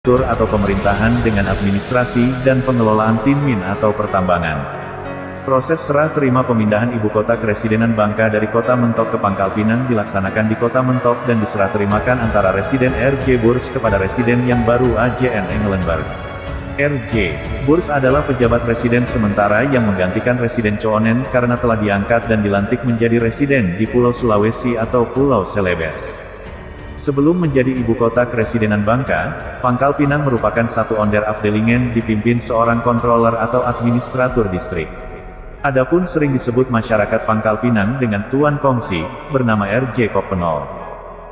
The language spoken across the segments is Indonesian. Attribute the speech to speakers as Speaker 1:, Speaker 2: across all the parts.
Speaker 1: struktur atau pemerintahan dengan administrasi dan pengelolaan tinmin atau pertambangan. Proses serah terima pemindahan ibu kota keresidenan Bangka dari kota Mentok ke Pangkal Pinang dilaksanakan di kota Mentok dan diserah terimakan antara Residen R.J. Burs kepada Residen yang baru A.J.N. Engelenburg. R.J. Burs adalah pejabat residen sementara yang menggantikan Residen Choonen karena telah diangkat dan dilantik menjadi residen di Pulau Sulawesi atau Pulau Celebes. Sebelum menjadi ibu kota keresidenan Bangka, Pangkal Pinang merupakan satu onder afdelingen dipimpin seorang controller atau administratur distrik. Adapun sering disebut masyarakat Pangkal Pinang dengan Tuan Kongsi, bernama R.J. Koppenol.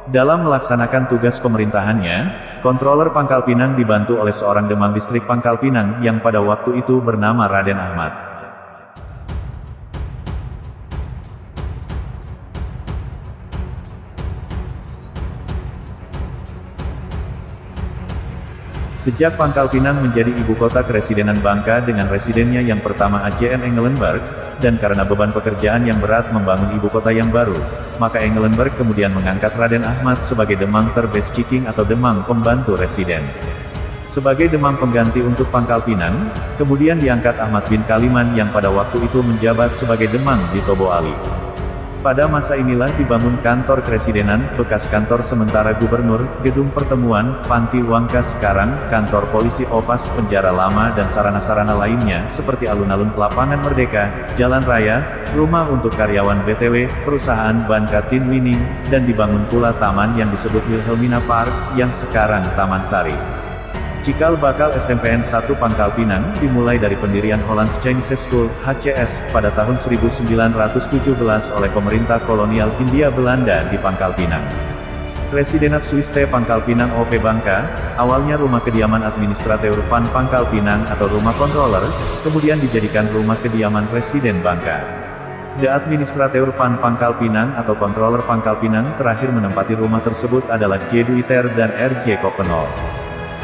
Speaker 1: Dalam melaksanakan tugas pemerintahannya, controller Pangkal Pinang dibantu oleh seorang Demang distrik Pangkal Pinang yang pada waktu itu bernama Raden Ahmad. Sejak Pangkal Pinang menjadi ibu kota keresidenan Bangka dengan residennya yang pertama A.J.N. Engelenburg, dan karena beban pekerjaan yang berat membangun ibu kota yang baru, maka Engelenburg kemudian mengangkat Raden Ahmad sebagai Demang Terbeschiking atau Demang Pembantu Residen. Sebagai Demang pengganti untuk Pangkal Pinang, kemudian diangkat Ahmad bin Kaliman yang pada waktu itu menjabat sebagai Demang di Tobo Ali. Pada masa inilah dibangun kantor keresidenan, bekas kantor sementara gubernur, gedung pertemuan, panti wangka sekarang, kantor polisi Opas, penjara lama dan sarana-sarana lainnya seperti alun-alun Lapangan Merdeka, Jalan Raya, rumah untuk karyawan BTW, perusahaan Bangka Tin Wining, dan dibangun pula taman yang disebut Wilhelmina Park, yang sekarang Taman Sari. Cikal bakal SMPN 1 Pangkal Pinang dimulai dari pendirian Hollands Chinese School (HCS) pada tahun 1917 oleh pemerintah kolonial Hindia Belanda di Pangkal Pinang. Residenat Swiste Pangkal Pinang OP Bangka, awalnya rumah kediaman administrateur Van Pangkal Pinang atau rumah controller, kemudian dijadikan rumah kediaman Residen Bangka. The Administrateur Van Pangkal Pinang atau Controller Pangkal Pinang terakhir menempati rumah tersebut adalah J. Duiter dan R.J. Koppenol.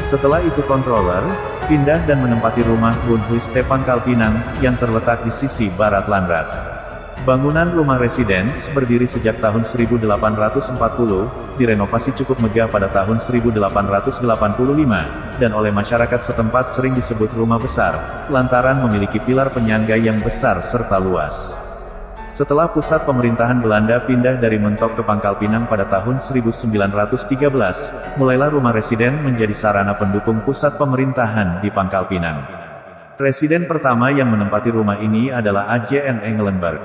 Speaker 1: Setelah itu controller, pindah dan menempati rumah Bun Huiste Pangkal Pinang, yang terletak di sisi barat Landrat. Bangunan rumah residence, berdiri sejak tahun 1840, direnovasi cukup megah pada tahun 1885, dan oleh masyarakat setempat sering disebut rumah besar, lantaran memiliki pilar penyangga yang besar serta luas. Setelah pusat pemerintahan Belanda pindah dari Mentok ke Pangkal Pinang pada tahun 1913, mulailah rumah residen menjadi sarana pendukung pusat pemerintahan di Pangkal Pinang. Residen pertama yang menempati rumah ini adalah A.J.N. Engelenburg.